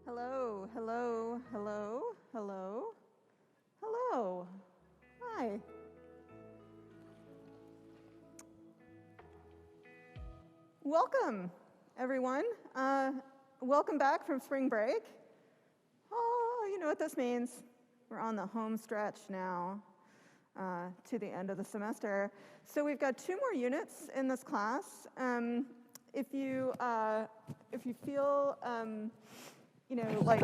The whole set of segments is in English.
Hello, hello, hello, hello, hello. Hi. Welcome, everyone. Welcome back from spring break. Oh, you know what this means. We're on the home stretch now to the end of the semester. So we've got 2 more units in this class. If you feel, you know, like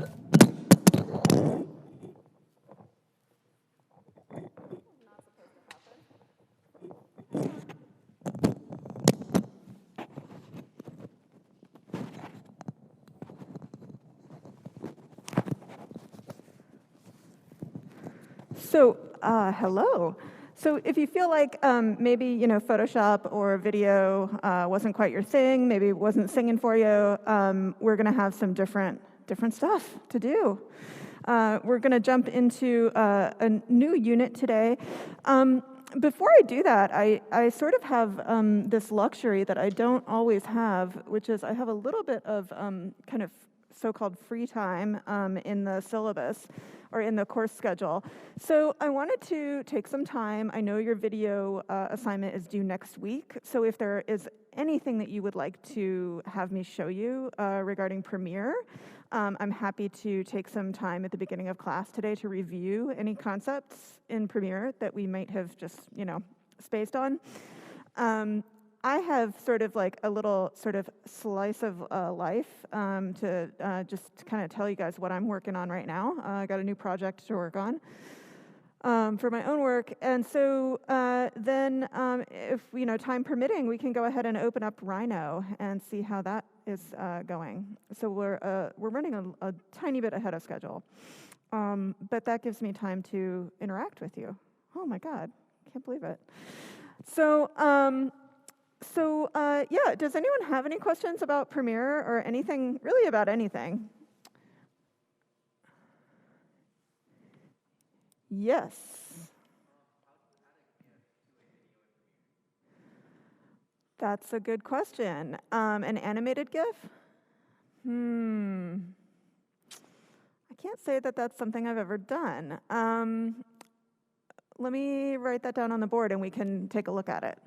So, hello. So if you feel like maybe, Photoshop or video wasn't quite your thing, maybe it wasn't singing for you, we're going to have some different stuff to do. We're going to jump into a new unit today. Before I do that, I sort of have this luxury that I don't always have, which is I have a little bit of kind of so-called free time in the syllabus or in the course schedule. So I wanted to take some time. I know your video assignment is due next week, so if there is anything that you would like to have me show you regarding Premiere, I'm happy to take some time at the beginning of class today to review any concepts in Premiere that we might have just, spaced on. I have sort of like a little sort of slice of life to just kind of tell you guys what I'm working on right now. I got a new project to work on for my own work. And so then if, time permitting, we can go ahead and open up Rhino and see how that is going. So we're running a tiny bit ahead of schedule. But that gives me time to interact with you. Oh my God, can't believe it. So, yeah, does anyone have any questions about Premiere or anything, really about anything? Yes. That's a good question. An animated GIF? I can't say that that's something I've ever done. Let me write that down on the board and we can take a look at it.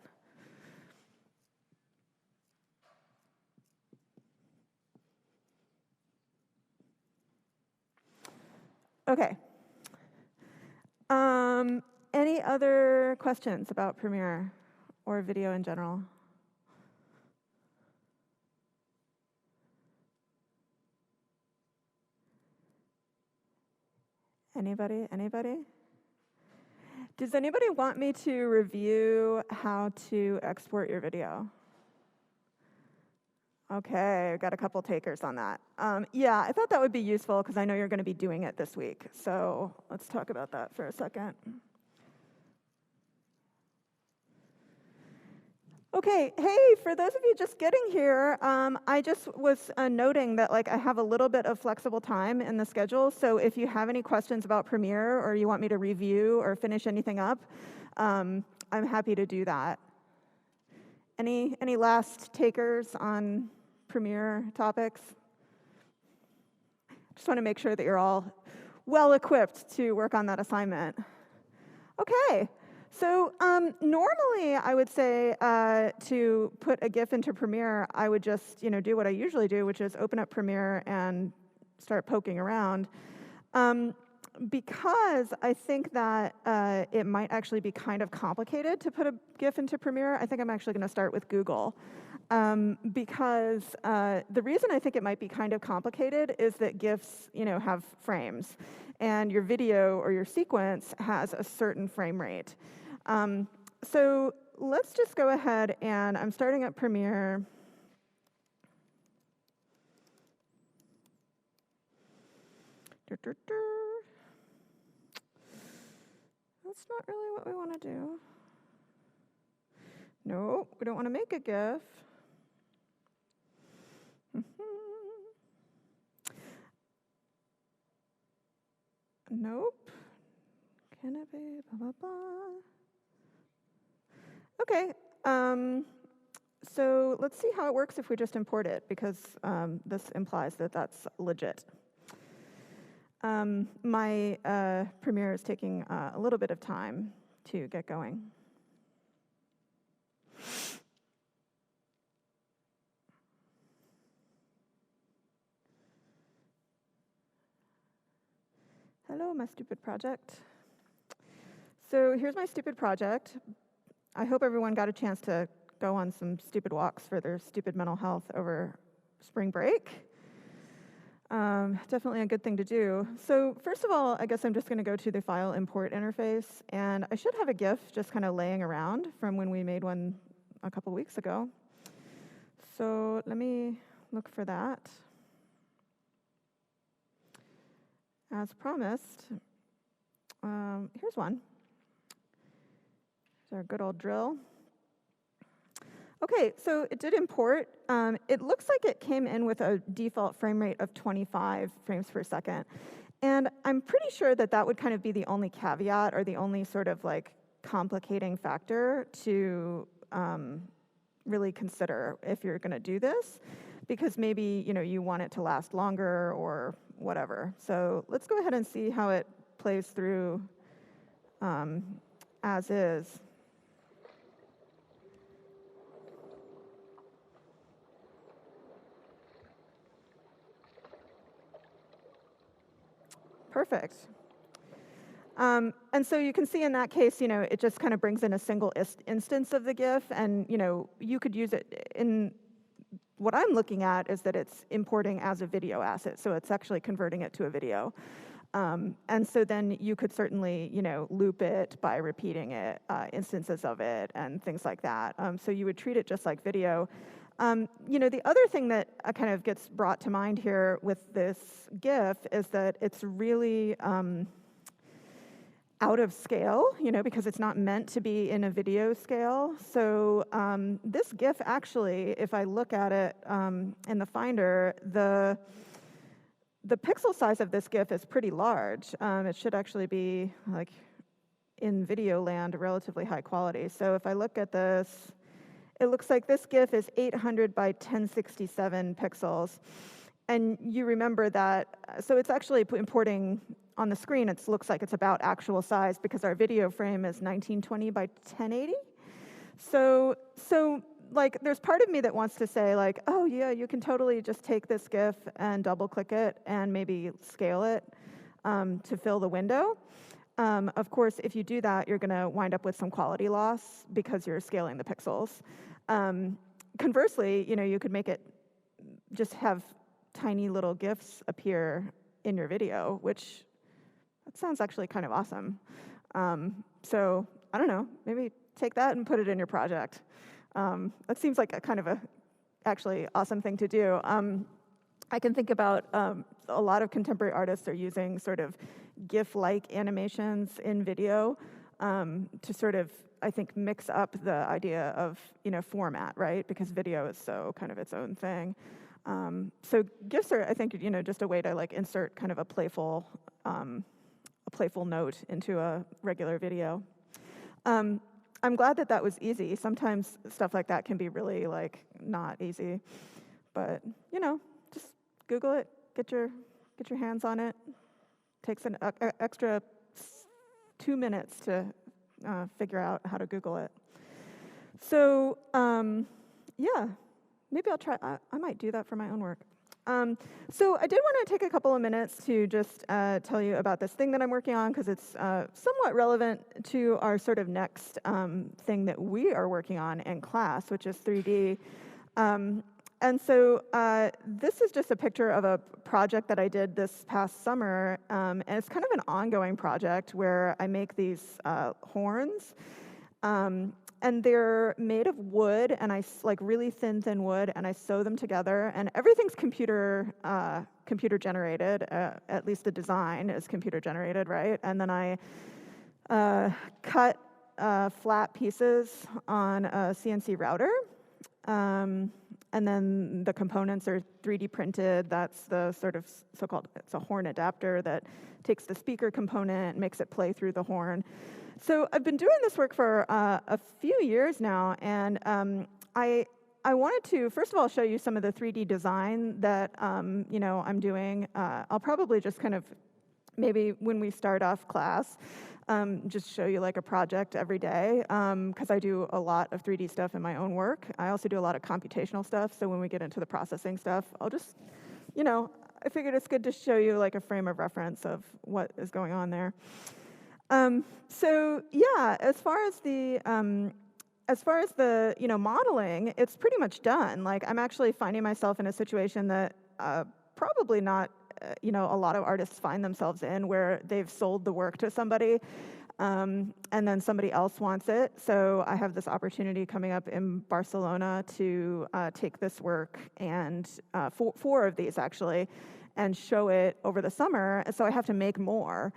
Okay. Any other questions about Premiere or video in general? Anybody? Does anybody want me to review how to export your video? Okay, I've got a couple takers on that. Yeah, I thought that would be useful because I know you're going to be doing it this week. So let's talk about that for a second. Okay, hey, for those of you just getting here, I just was noting that I have a little bit of flexible time in the schedule, so if you have any questions about Premiere or you want me to review or finish anything up, I'm happy to do that. Any last takers on Premiere topics? Just want to make sure that you're all well equipped to work on that assignment. Okay. So normally I would say to put a GIF into Premiere, I would just do what I usually do, which is open up Premiere and start poking around. Because I think that it might actually be kind of complicated to put a GIF into Premiere, I think I'm actually going to start with Google. Because the reason I think it might be kind of complicated is that GIFs have frames. And your video or your sequence has a certain frame rate. So let's just go ahead and I'm starting up Premiere. That's not really what we want to do. No, we don't want to make a GIF. Nope. Can it be? Blah, blah, blah. Okay. So let's see how it works if we just import it, because this implies that that's legit. My Premiere is taking a little bit of time to get going. Hello, my stupid project. So here's my stupid project. I hope everyone got a chance to go on some stupid walks for their stupid mental health over spring break. Definitely a good thing to do. So first of all, I guess I'm just going to go to the file import interface, and I should have a GIF just kind of laying around from when we made one a couple weeks ago. So let me look for that. As promised, here's one. Here's our good old drill. Okay, so it did import. It looks like it came in with a default frame rate of 25 frames per second. And I'm pretty sure that that would kind of be the only caveat or the only sort of like complicating factor to really consider if you're going to do this, because maybe you want it to last longer or whatever. So let's go ahead and see how it plays through as is. Perfect. And so you can see in that case, it just kind of brings in a single instance of the GIF, and you could use it in. What I'm looking at is that it's importing as a video asset, so it's actually converting it to a video. And so then you could certainly, loop it by repeating it, instances of it, and things like that. So you would treat it just like video. The other thing that kind of gets brought to mind here with this GIF is that it's really out of scale, because it's not meant to be in a video scale. So this GIF actually, if I look at it in the Finder, the pixel size of this GIF is pretty large. It should actually be, like, in video land, relatively high quality. So if I look at this, it looks like this GIF is 800 by 1067 pixels. And you remember that, so it's actually importing on the screen. It looks like it's about actual size because our video frame is 1920 by 1080. So like, there's part of me that wants to say, like, oh yeah, you can totally just take this GIF and double click it and maybe scale it to fill the window. Of course, if you do that, you're going to wind up with some quality loss because you're scaling the pixels. Conversely, you could make it just have tiny little GIFs appear in your video, which that sounds actually kind of awesome. So I don't know, maybe take that and put it in your project. That seems like a kind of a actually awesome thing to do. I can think about a lot of contemporary artists are using sort of GIF-like animations in video to sort of, I think, mix up the idea of format, right? Because video is so kind of its own thing. So GIFs are, I think, just a way to like insert kind of a playful note into a regular video. I'm glad that that was easy. Sometimes stuff like that can be really like not easy, but just Google it, get your hands on it. Takes an extra 2 minutes to figure out how to Google it. So yeah, maybe I'll try. I might do that for my own work. So I did want to take a couple of minutes to just tell you about this thing that I'm working on, because it's somewhat relevant to our sort of next thing that we are working on in class, which is 3D. And so this is just a picture of a project that I did this past summer, and it's kind of an ongoing project where I make these horns. And they're made of wood, and like really thin wood, and I sew them together, and everything's computer generated. At least the design is computer generated, right? And then I cut flat pieces on a CNC router, and then the components are 3D printed. That's the sort of so-called, it's a horn adapter that takes the speaker component, makes it play through the horn. So I've been doing this work for a few years now, and I wanted to, first of all, show you some of the 3D design that I'm doing. I'll probably just kind of maybe when we start off class, just show you like a project every day, because I do a lot of 3D stuff in my own work. I also do a lot of computational stuff, so when we get into the processing stuff, I'll just, I figured it's good to show you like a frame of reference of what is going on there. So yeah, as far as the modeling, it's pretty much done. Like, I'm actually finding myself in a situation that probably not a lot of artists find themselves in, where they've sold the work to somebody, and then somebody else wants it. So I have this opportunity coming up in Barcelona to take this work, and four of these actually, and show it over the summer. So I have to make more.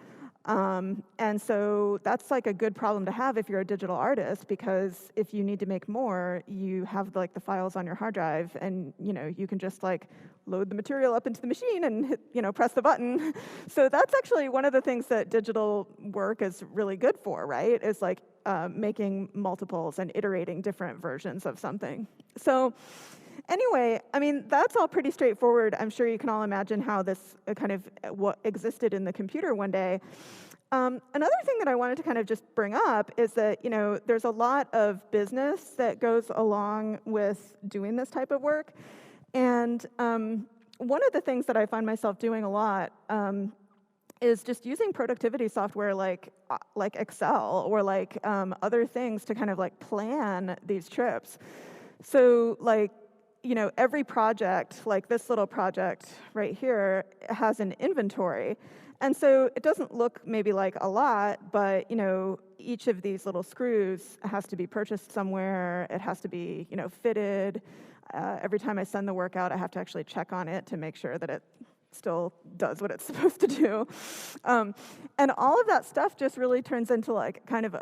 And so that's like a good problem to have if you're a digital artist, because if you need to make more, you have like the files on your hard drive, and you can just like load the material up into the machine and hit, press the button. So that's actually one of the things that digital work is really good for, right? Is like making multiples and iterating different versions of something. So anyway, I mean, that's all pretty straightforward. I'm sure you can all imagine how this kind of what existed in the computer one day. Another thing that I wanted to kind of just bring up is that, there's a lot of business that goes along with doing this type of work. And one of the things that I find myself doing a lot is just using productivity software like Excel or like other things to kind of like plan these trips. So like, every project, like this little project right here, has an inventory. And so it doesn't look maybe like a lot, but, each of these little screws has to be purchased somewhere. It has to be, fitted. Every time I send the work out, I have to actually check on it to make sure that it still does what it's supposed to do. And all of that stuff just really turns into like kind of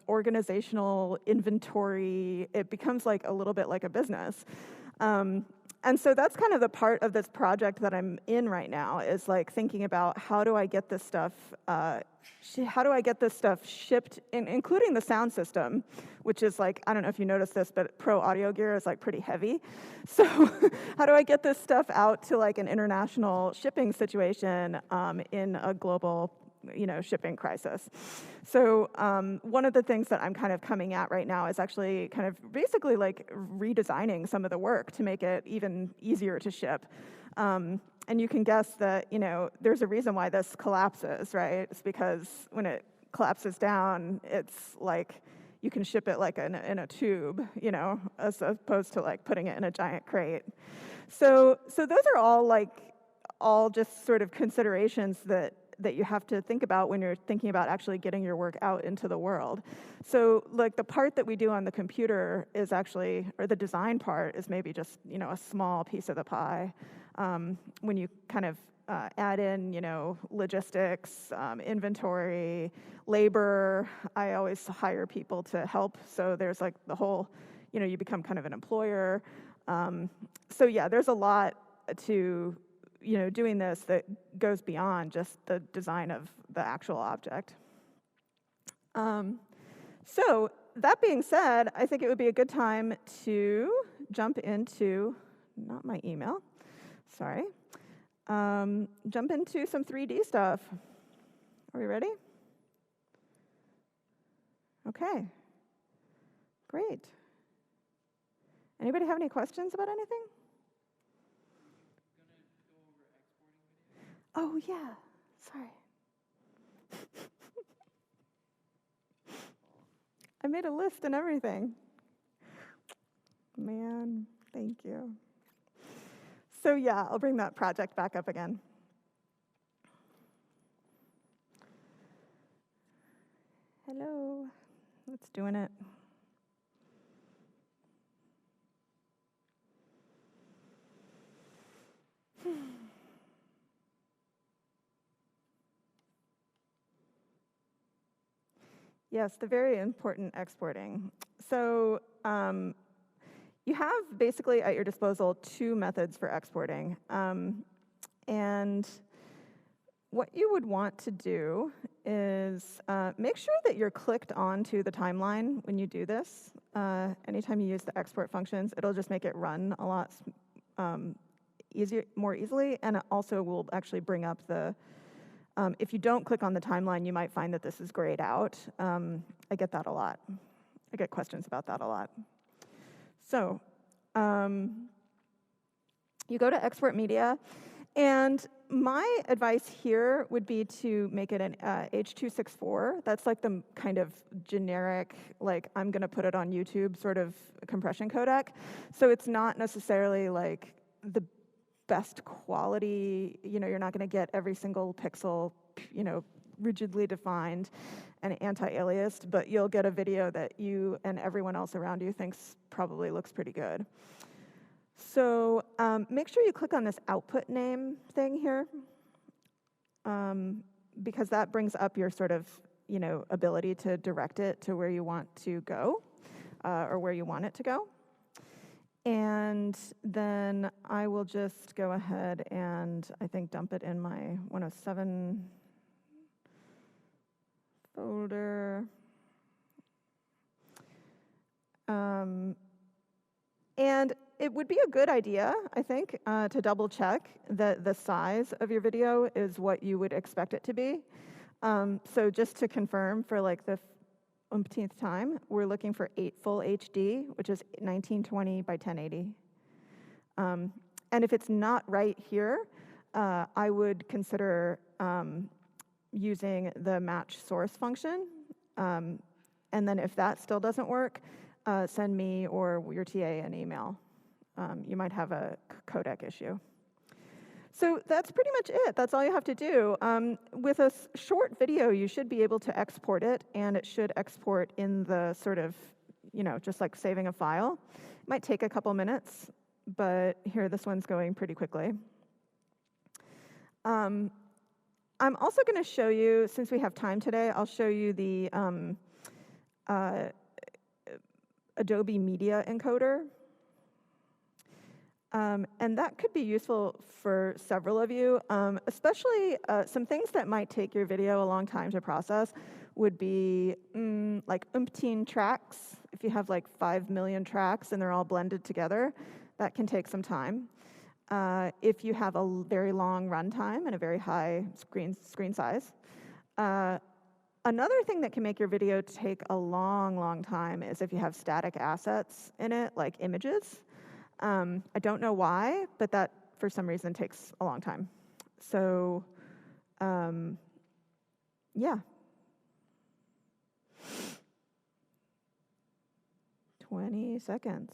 organizational inventory. It becomes like a little bit like a business. And so that's kind of the part of this project that I'm in right now, is like thinking about how do I get this stuff shipped, including the sound system, which is like, I don't know if you noticed this, but pro audio gear is like pretty heavy. So how do I get this stuff out to like an international shipping situation in a global shipping crisis? So one of the things that I'm kind of coming at right now is actually kind of basically like redesigning some of the work to make it even easier to ship. And you can guess that, there's a reason why this collapses, right? It's because when it collapses down, it's like you can ship it like in a tube, as opposed to like putting it in a giant crate. So those are all just sort of considerations that you have to think about when you're thinking about actually getting your work out into the world. So like the part that we do on the computer is actually, or the design part is maybe just, a small piece of the pie. When you kind of add in, logistics, inventory, labor, I always hire people to help. So there's like the whole, you become kind of an employer. So yeah, there's a lot to doing this that goes beyond just the design of the actual object. So that being said, I think it would be a good time to jump into, not my email, sorry, jump into some 3D stuff. Are we ready? Okay, great. Anybody have any questions about anything? Oh, yeah, sorry. I made a list and everything. Man, thank you. So yeah, I'll bring that project back up again. Hello, it's doing it. Yes, the very important exporting. So you have basically at your disposal two methods for exporting. And what you would want to do is make sure that you're clicked onto the timeline when you do this. Anytime you use the export functions, it'll just make it run a lot more easily, and it also will actually bring up the If you don't click on the timeline, you might find that this is grayed out. I get that a lot. I get questions about that a lot. So you go to Export Media, and my advice here would be to make it an H.264. That's like the kind of generic, like I'm going to put it on YouTube sort of compression codec. So it's not necessarily like the best quality, you're not going to get every single pixel, rigidly defined and anti-aliased, but you'll get a video that you and everyone else around you thinks probably looks pretty good. So make sure you click on this output name thing here, because that brings up your sort of, ability to direct it to where you want to go, or where you want it to go. And then I will just go ahead and, I think, dump it in my 107 folder. And it would be a good idea, I think, to double check that the size of your video is what you would expect it to be. So just to confirm for like the umpteenth time, we're looking for 8 full HD, which is 1920 by 1080. And if it's not right here, I would consider using the match source function. And then if that still doesn't work, send me or your TA an email. You might have a codec issue. So that's pretty much it. That's all you have to do. With a short video, you should be able to export it, and it should export in the sort of, just like saving a file. It might take a couple minutes, but here, this one's going pretty quickly. I'm also going to show you, since we have time today, I'll show you the Adobe Media Encoder. And that could be useful for several of you, especially some things that might take your video a long time to process would be like umpteen tracks. If you have like 5 million tracks and they're all blended together, that can take some time. If you have a very long runtime and a very high screen size. Another thing that can make your video take a long, long time is if you have static assets in it, like images. I don't know why, but that, for some reason, takes a long time. So, yeah. 20 seconds.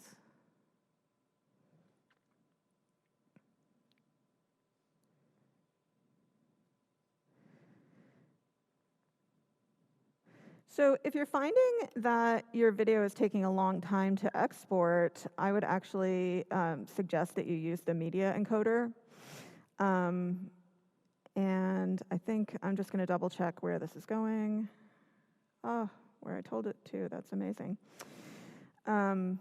So if you're finding that your video is taking a long time to export, I would actually suggest that you use the media encoder. And I think I'm just going to double check where this is going. Oh, where I told it to. That's amazing. And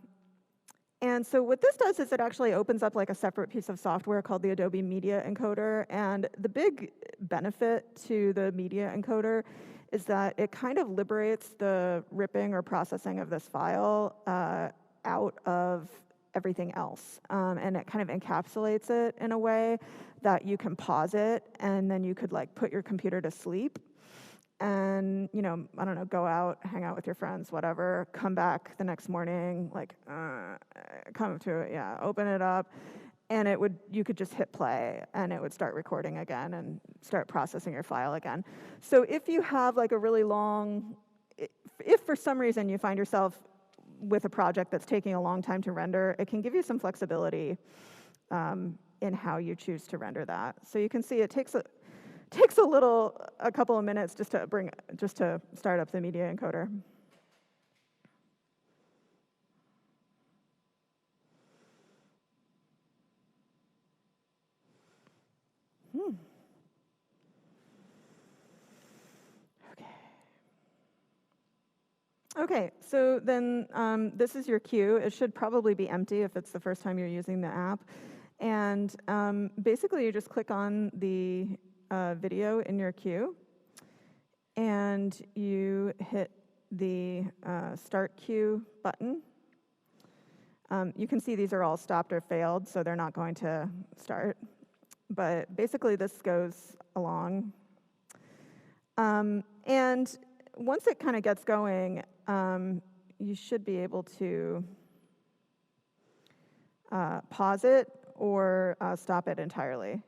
so what this does is it actually opens up like a separate piece of software called the Adobe Media Encoder. And the big benefit to the media encoder is that it kind of liberates the ripping or processing of this file out of everything else. And it kind of encapsulates it in a way that you can pause it, and then you could like put your computer to sleep and, I don't know, go out, hang out with your friends, whatever, come back the next morning, like, come to it, yeah, open it up, and you could just hit play, and it would start recording again and start processing your file again. So if you have like a really long, if for some reason you find yourself with a project that's taking a long time to render, it can give you some flexibility in how you choose to render that. So you can see it takes a couple of minutes just to start up the media encoder. Okay, so then this is your queue. It should probably be empty if it's the first time you're using the app. And basically, you just click on the video in your queue, and you hit the Start Queue button. You can see these are all stopped or failed, so they're not going to start. But basically, this goes along. And once it kind of gets going, you should be able to pause it or stop it entirely.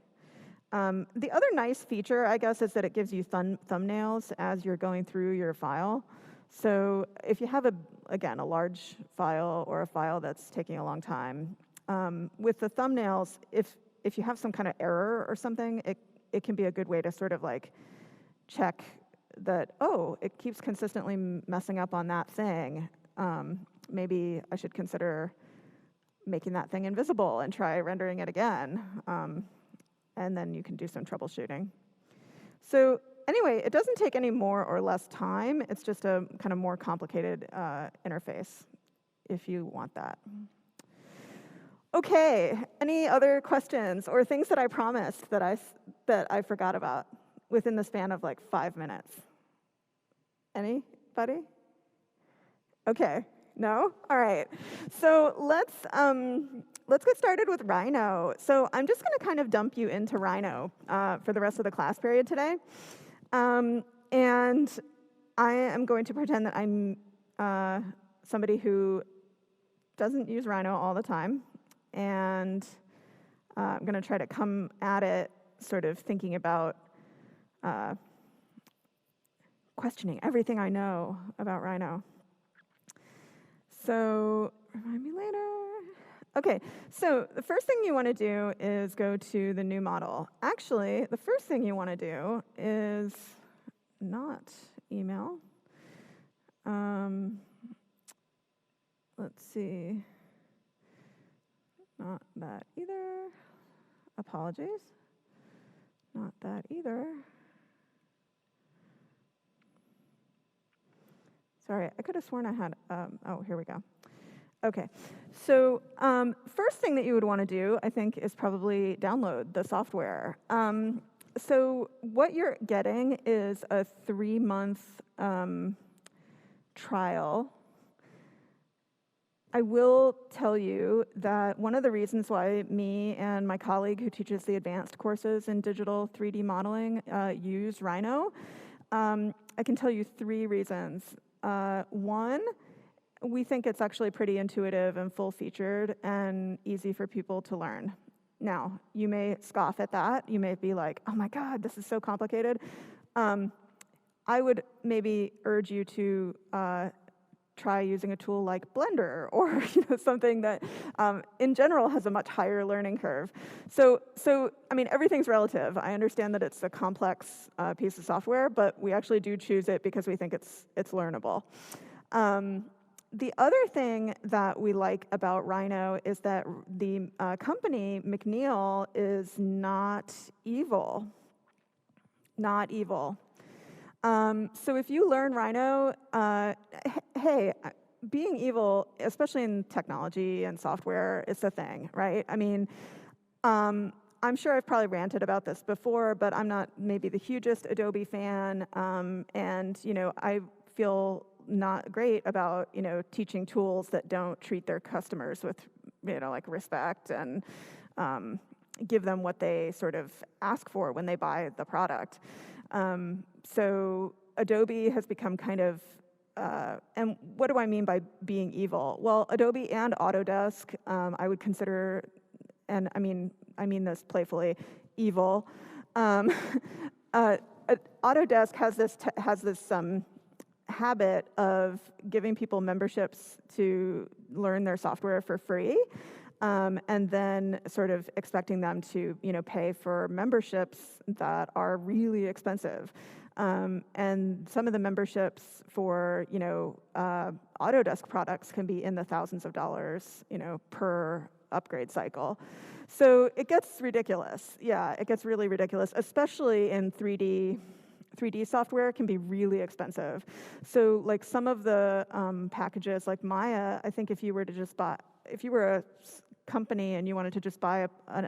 The other nice feature, I guess, is that it gives you thumbnails as you're going through your file. So if you have, again, a large file or a file that's taking a long time, with the thumbnails, if you have some kind of error or something, it can be a good way to sort of like check that, oh, it keeps consistently messing up on that thing. Maybe I should consider making that thing invisible and try rendering it again. And then you can do some troubleshooting. So anyway, it doesn't take any more or less time. It's just a kind of more complicated interface if you want that. OK, any other questions or things that I promised that I forgot about within the span of like 5 minutes? Anybody? OK, no? All right. So let's get started with Rhino. So I'm just going to kind of dump you into Rhino for the rest of the class period today. And I am going to pretend that I'm somebody who doesn't use Rhino all the time. And I'm going to try to come at it sort of thinking about questioning everything I know about Rhino. So remind me later. OK, so the first thing you want to do is go to the new model. Actually, the first thing you want to do is not email. Let's see. Not that either. Apologies. Not that either. Sorry, I could have sworn I had, oh, here we go. OK, so first thing that you would want to do, I think, is probably download the software. So what you're getting is a 3-month trial. I will tell you that one of the reasons why me and my colleague who teaches the advanced courses in digital 3D modeling use Rhino, I can tell you 3 reasons. One, we think it's actually pretty intuitive and full-featured and easy for people to learn. Now, you may scoff at that. You may be like, oh my God, this is so complicated. I would maybe urge you to try using a tool like Blender or something that in general has a much higher learning curve. So I mean, everything's relative. I understand that it's a complex piece of software, but we actually do choose it because we think it's learnable. The other thing that we like about Rhino is that the company, McNeil, is not evil. Not evil. So if you learn Rhino, hey, being evil, especially in technology and software, is a thing, right? I mean, I'm sure I've probably ranted about this before, but I'm not maybe the hugest Adobe fan, and I feel not great about teaching tools that don't treat their customers with like respect and give them what they sort of ask for when they buy the product. So Adobe has become kind of, and what do I mean by being evil? Well, Adobe and Autodesk, I would consider, and I mean this playfully, evil. Autodesk has this habit of giving people memberships to learn their software for free. And then sort of expecting them to, pay for memberships that are really expensive. And some of the memberships for, Autodesk products can be in the thousands of dollars, per upgrade cycle. So it gets ridiculous. Yeah, it gets really ridiculous, especially in 3D. 3D software can be really expensive. So like some of the packages like Maya, I think if you were a company and you wanted to just buy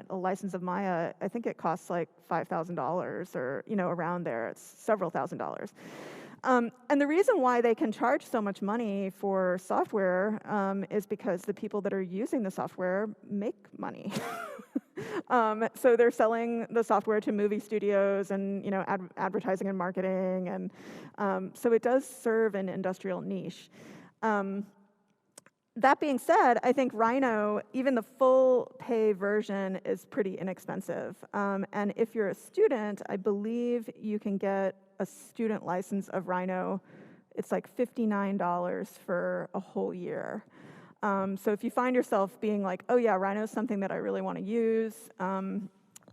a license of Maya, I think it costs like $5,000 or around there. It's several $1,000s. And the reason why they can charge so much money for software is because the people that are using the software make money. So they're selling the software to movie studios and advertising and marketing, and so it does serve an industrial niche. That being said, I think Rhino, even the full pay version, is pretty inexpensive. And if you're a student, I believe you can get a student license of Rhino. It's like $59 for a whole year. So if you find yourself being like, oh yeah, Rhino is something that I really want to use,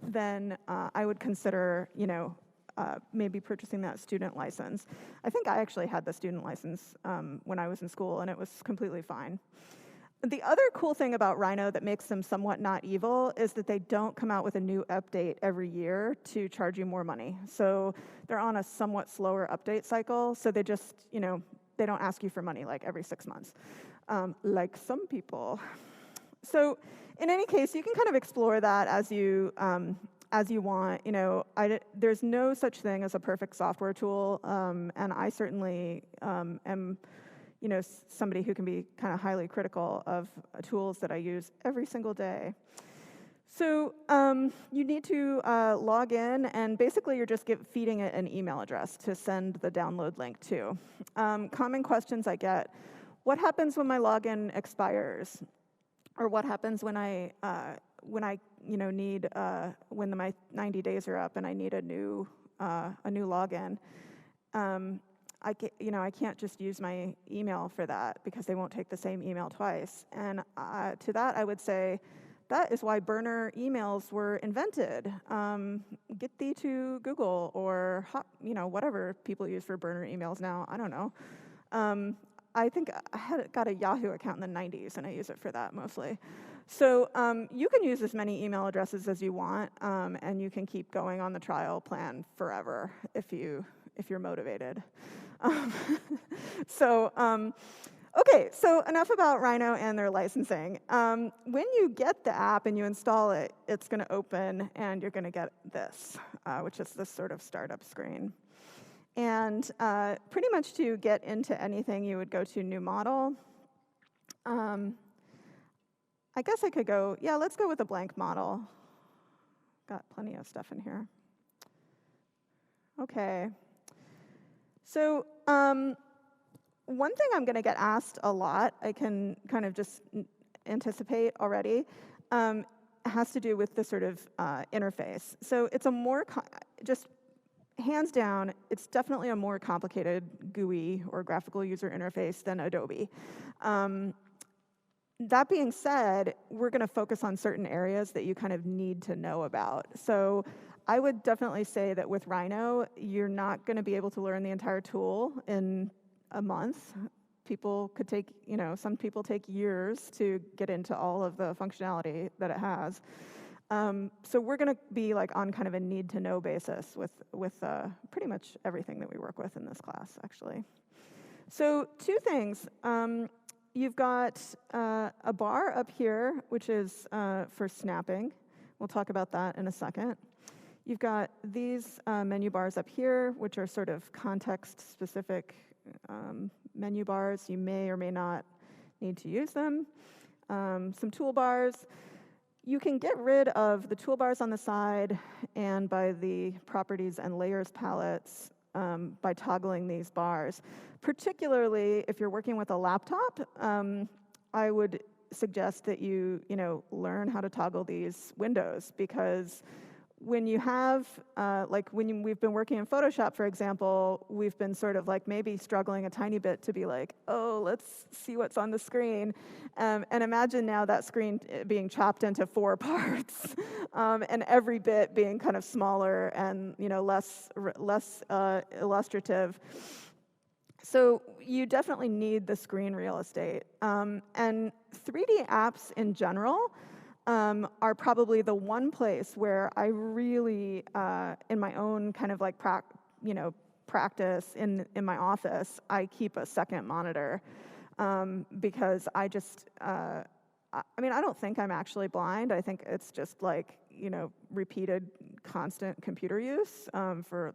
then I would consider, maybe purchasing that student license. I think I actually had the student license when I was in school, and it was completely fine. The other cool thing about Rhino that makes them somewhat not evil is that they don't come out with a new update every year to charge you more money. So they're on a somewhat slower update cycle, so they just, they don't ask you for money like every 6 months, like some people. So in any case, you can kind of explore that as you want. There's no such thing as a perfect software tool, and I certainly am, somebody who can be kind of highly critical of tools that I use every single day. So you need to log in, and basically you're just feeding it an email address to send the download link to. Common questions I get: what happens when my login expires? Or what happens when I need when my 90 days are up and I need a new login? I can't just use my email for that because they won't take the same email twice. And to that, I would say that is why burner emails were invented. Get thee to Google or whatever people use for burner emails now. I don't know. I think I got a Yahoo account in the 90s, and I use it for that mostly. So you can use as many email addresses as you want, and you can keep going on the trial plan forever if you're motivated. Okay, so enough about Rhino and their licensing. When you get the app and you install it, it's going to open, and you're going to get this, which is this sort of startup screen. And pretty much to get into anything, you would go to New Model. I guess I could go, let's go with a blank model. Got plenty of stuff in here. Okay. So one thing I'm going to get asked a lot, I can kind of just anticipate already, has to do with the sort of interface. So it's a more, hands down, it's definitely a more complicated GUI or graphical user interface than Adobe. That being said, we're going to focus on certain areas that you kind of need to know about. So I would definitely say that with Rhino, you're not going to be able to learn the entire tool in a month. People could take, some people take years to get into all of the functionality that it has. So we're going to be like on kind of a need-to-know basis with pretty much everything that we work with in this class, actually. So 2 things. You've got a bar up here, which is for snapping. We'll talk about that in a second. You've got these menu bars up here, which are sort of context-specific menu bars. You may or may not need to use them. Some toolbars. You can get rid of the toolbars on the side and by the properties and layers palettes by toggling these bars. Particularly if you're working with a laptop, I would suggest that you learn how to toggle these windows, because when you have, we've been working in Photoshop, for example, we've been sort of like maybe struggling a tiny bit to be like, oh, let's see what's on the screen. And imagine now that screen being chopped into 4 parts, and every bit being kind of smaller and less illustrative. So you definitely need the screen real estate. And 3D apps in general are probably the one place where I really, in my own kind of like practice in my office, I keep a second monitor because I just, I don't think I'm actually blind. I think it's just like, repeated constant computer use for,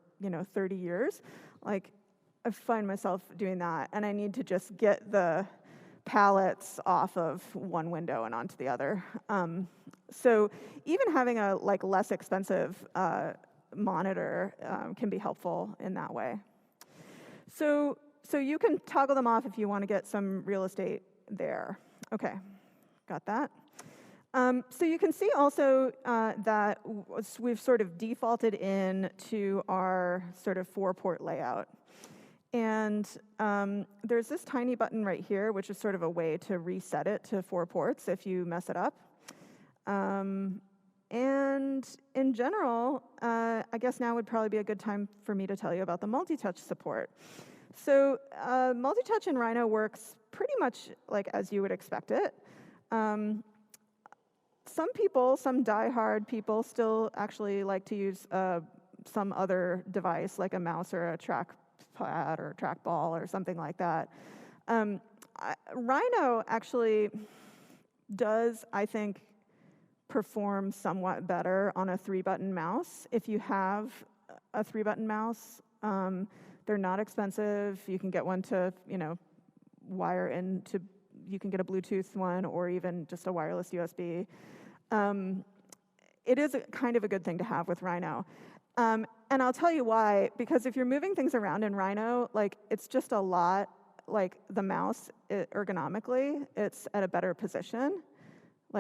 30 years. Like, I find myself doing that, and I need to just get the palettes off of one window and onto the other. So even having a less expensive monitor can be helpful in that way. So you can toggle them off if you want to get some real estate there. Okay, got that. So you can see also that we've sort of defaulted in to our sort of 4-port layout. And there's this tiny button right here, which is sort of a way to reset it to 4 ports if you mess it up. And in general, I guess now would probably be a good time for me to tell you about the multi-touch support. So multi-touch in Rhino works pretty much like as you would expect it. Some people, some die-hard people, still actually like to use some other device, like a mouse or a trackpad or trackball or something like that. Rhino actually does, I think, perform somewhat better on a 3-button mouse. If you have a 3-button mouse, they're not expensive. You can get one to, wire into. You can get a Bluetooth one or even just a wireless USB. It is kind of a good thing to have with Rhino. And I'll tell you why, because if you're moving things around in Rhino, it's just a lot, the mouse, ergonomically, it's at a better position,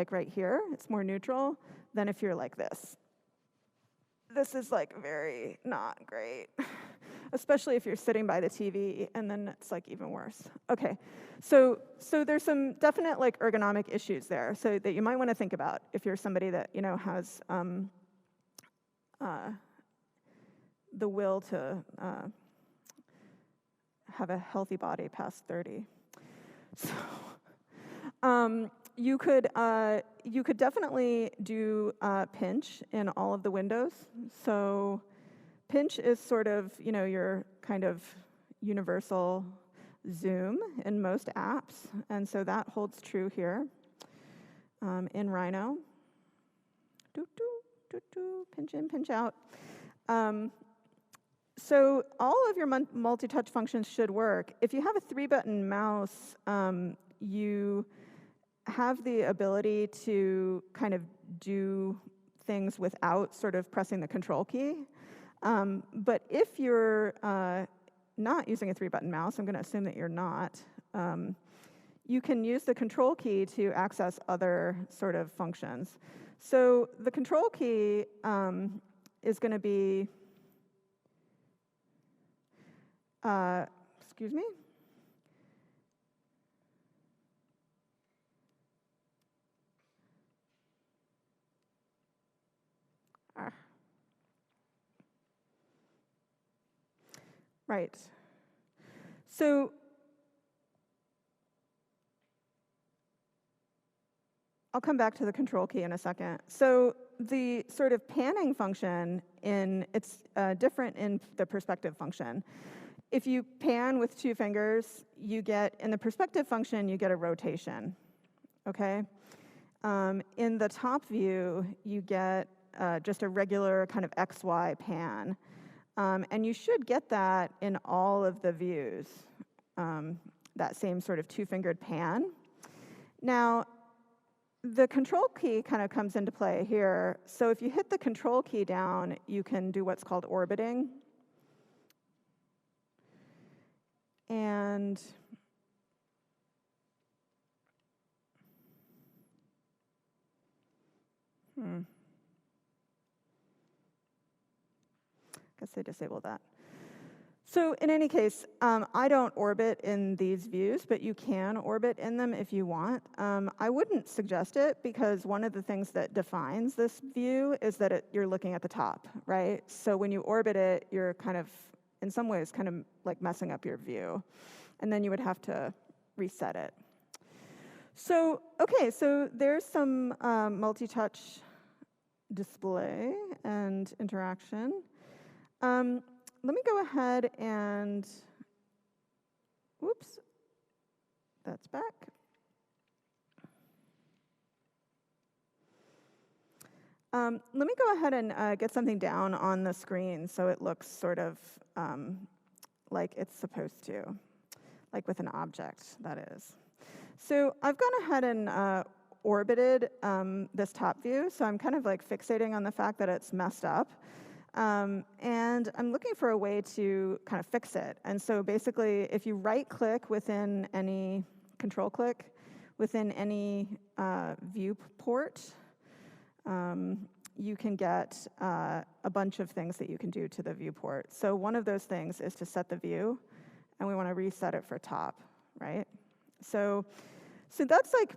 right here, it's more neutral than if you're like this. This is very not great, especially if you're sitting by the TV, and then it's even worse. Okay, so there's some definite ergonomic issues there, so that you might want to think about if you're somebody that has the will to have a healthy body past 30. So you could definitely do pinch in all of the windows. So pinch is sort of, your kind of universal zoom in most apps, and so that holds true here in Rhino. Pinch in, pinch out. So all of your multi-touch functions should work. If you have a 3-button mouse, you have the ability to kind of do things without sort of pressing the control key. But if you're not using a 3-button mouse, I'm going to assume that you're not, you can use the control key to access other sort of functions. So the control key is going to be, excuse me. Right. So I'll come back to the control key in a second. So the sort of panning function it's different in the perspective function. If you pan with 2 fingers, you get, in the perspective function, you get a rotation, okay? In the top view, you get just a regular kind of XY pan. And you should get that in all of the views, that same sort of 2-fingered pan. Now, the control key kind of comes into play here. So if you hit the control key down, you can do what's called orbiting. And guess they disabled that. So in any case, I don't orbit in these views, but you can orbit in them if you want. I wouldn't suggest it because one of the things that defines this view is that you're looking at the top, right? So when you orbit it, you're kind of, in some ways, kind of messing up your view. And then you would have to reset it. So, okay, so there's some multi-touch display and interaction. Let me go ahead and, whoops, that's back. Let me go ahead and get something down on the screen so it looks sort of like it's supposed to, like with an object, that is. So I've gone ahead and orbited this top view, so I'm kind of like fixating on the fact that it's messed up. And I'm looking for a way to kind of fix it. And so basically, if you right-click within any, control-click, within any viewport, you can get a bunch of things that you can do to the viewport. So one of those things is to set the view, and we want to reset it for top, right? So that's like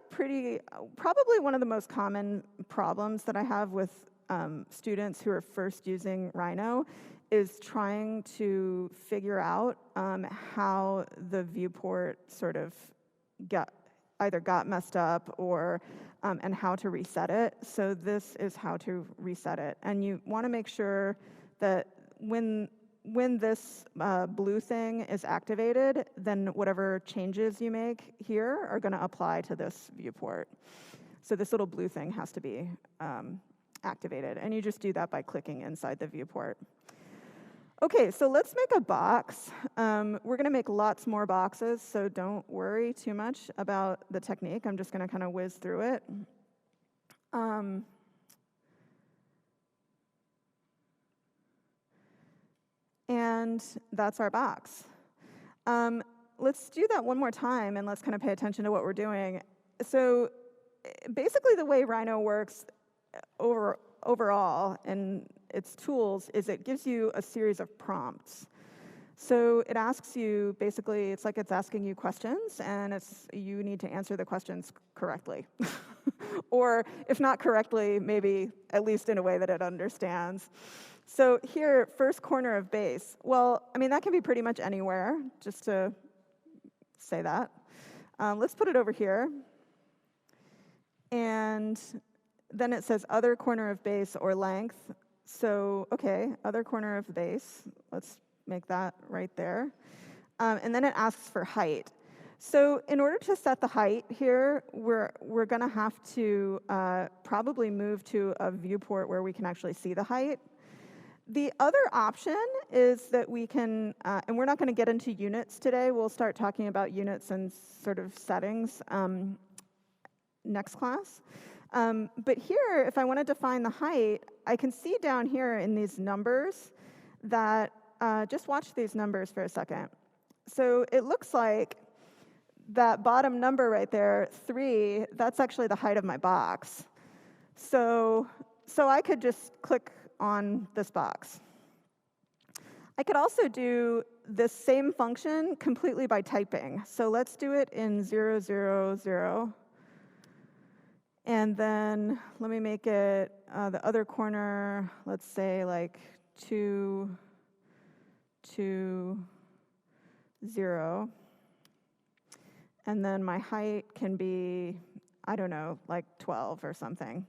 probably one of the most common problems that I have with students who are first using Rhino is trying to figure out how the viewport sort of either got messed up or and how to reset it. So this is how to reset it. And you want to make sure that when this blue thing is activated, then whatever changes you make here are going to apply to this viewport. So this little blue thing has to be activated, and you just do that by clicking inside the viewport. Okay, so let's make a box. We're going to make lots more boxes, so don't worry too much about the technique. I'm just going to kind of whiz through it. And that's our box. Let's do that one more time, and let's kind of pay attention to what we're doing. So basically the way Rhino works overall in its tools is it gives you a series of prompts. So it asks you, basically, it's like it's asking you questions, and you need to answer the questions correctly. Or if not correctly, maybe at least in a way that it understands. So here, first corner of base. Well, I mean, that can be pretty much anywhere, just to say that. Let's put it over here. And then it says other corner of base or length. So, okay, other corner of base. Let's make that right there. And then it asks for height. So in order to set the height here, we're going to have to probably move to a viewport where we can actually see the height. The other option is that we can, and we're not going to get into units today. We'll start talking about units and sort of settings next class. But here, if I want to define the height, I can see down here in these numbers that, just watch these numbers for a second. So it looks like that bottom number right there, 3, that's actually the height of my box. So I could just click on this box. I could also do this same function completely by typing. So let's do it in 0, 0, 0. And then let me make it the other corner, let's say like 2, 2, 0. And then my height can be, I don't know, like 12 or something.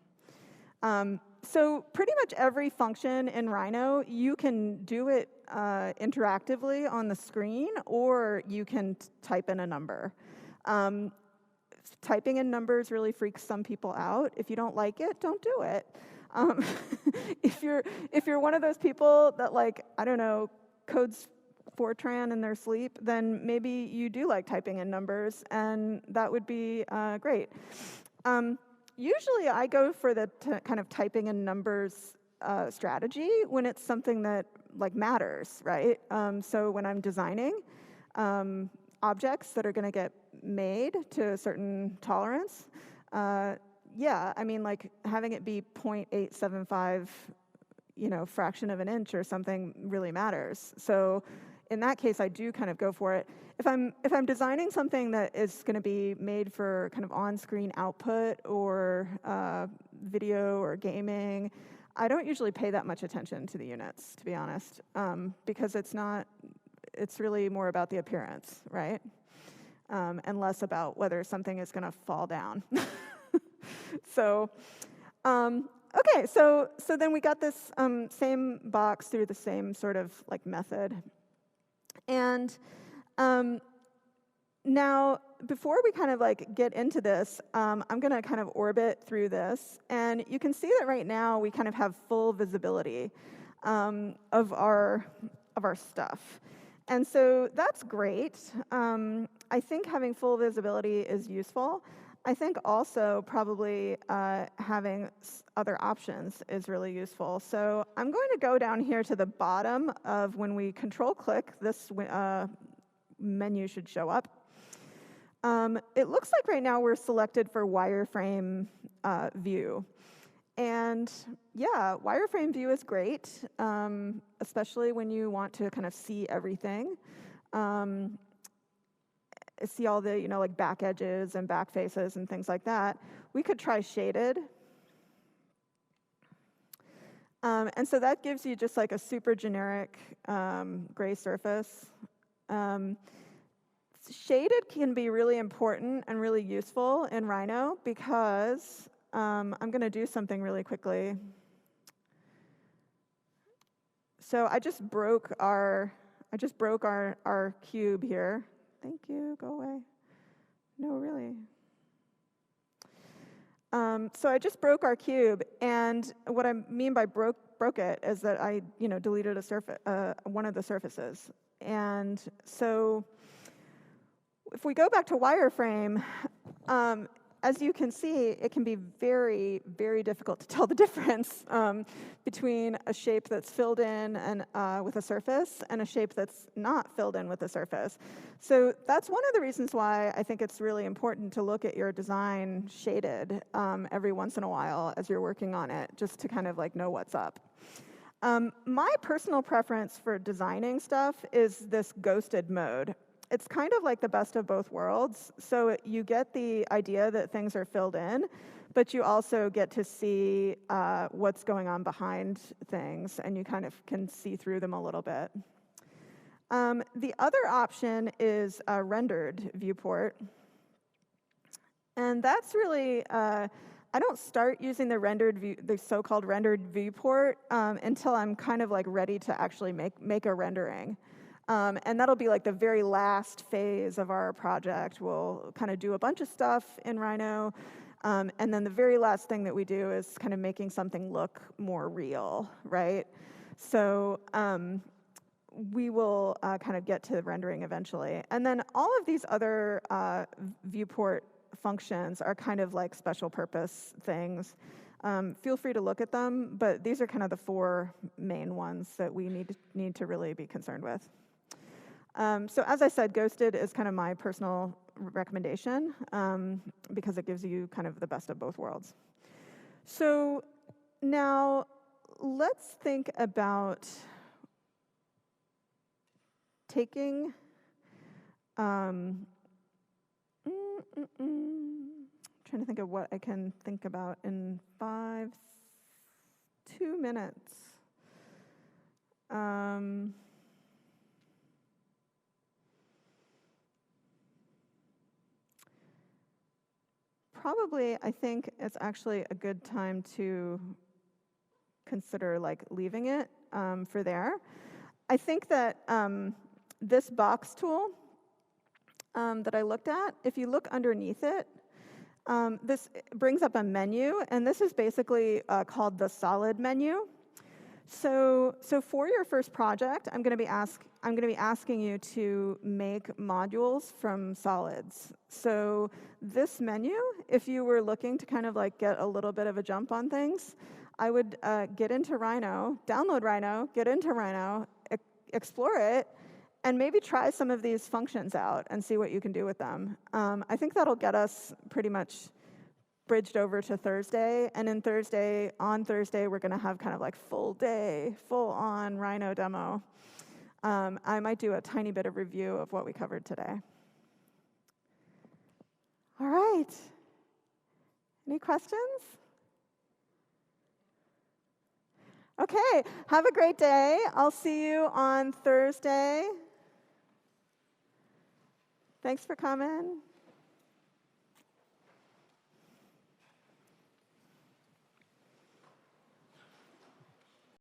So pretty much every function in Rhino, you can do it interactively on the screen, or you can type in a number. Typing in numbers really freaks some people out. If you don't like it, don't do it. If you're one of those people that, like, I don't know, codes Fortran in their sleep, then maybe you do like typing in numbers, and that would be great. Usually I go for the kind of typing in numbers strategy when it's something that like matters, right? So when I'm designing objects that are going to get made to a certain tolerance, yeah, I mean, like having it be 0.875, fraction of an inch or something really matters. So in that case, I do kind of go for it. If I'm designing something that is going to be made for kind of on-screen output or video or gaming, I don't usually pay that much attention to the units, to be honest, because it's really more about the appearance, right? And less about whether something is going to fall down. So, okay, so then we got this same box through the same sort of like method. And now, before we kind of like get into this, I'm going to kind of orbit through this. And you can see that right now we kind of have full visibility of our stuff. And so that's great. I think having full visibility is useful. I think also probably having other options is really useful. So I'm going to go down here to the bottom of when we control-click, this menu should show up. It looks like right now we're selected for Wireframe View. And yeah, Wireframe View is great, especially when you want to kind of see everything. See all the, like back edges and back faces and things like that. We could try shaded. And so that gives you just like a super generic gray surface. Shaded can be really important and really useful in Rhino because I'm going to do something really quickly. So I just broke our cube here. Thank you. Go away. No, really. So I just broke our cube, and what I mean by broke it is that I deleted one of the surfaces. And so if we go back to wireframe, as you can see, it can be very, very difficult to tell the difference between a shape that's filled in and with a surface and a shape that's not filled in with a surface. So that's one of the reasons why I think it's really important to look at your design shaded every once in a while as you're working on it, just to kind of like know what's up. My personal preference for designing stuff is this ghosted mode. It's kind of like the best of both worlds. So you get the idea that things are filled in, but you also get to see what's going on behind things, and you kind of can see through them a little bit. The other option is a rendered viewport. And that's really, I don't start using the so-called rendered viewport until I'm kind of like ready to actually make a rendering. And that'll be like the very last phase of our project. We'll kind of do a bunch of stuff in Rhino, and then the very last thing that we do is kind of making something look more real, right? So we will kind of get to rendering eventually. And then all of these other viewport functions are kind of like special purpose things. Feel free to look at them, but these are kind of the four main ones that we need to really be concerned with. So as I said, ghosted is kind of my personal recommendation because it gives you kind of the best of both worlds. So now let's think about taking trying to think of what I can think about in 2 minutes. Probably, I think it's actually a good time to consider like leaving it for there. I think that this box tool that I looked at, if you look underneath it, this brings up a menu, and this is basically called the solid menu. So for your first project, I'm going to be asking you to make modules from solids. So this menu, if you were looking to kind of like get a little bit of a jump on things, I would get into Rhino, download Rhino, get into Rhino, explore it, and maybe try some of these functions out and see what you can do with them. I think that'll get us pretty much bridged over to Thursday, and on Thursday, we're going to have kind of like full-on Rhino demo. I might do a tiny bit of review of what we covered today. All right. Any questions? Okay, have a great day. I'll see you on Thursday. Thanks for coming.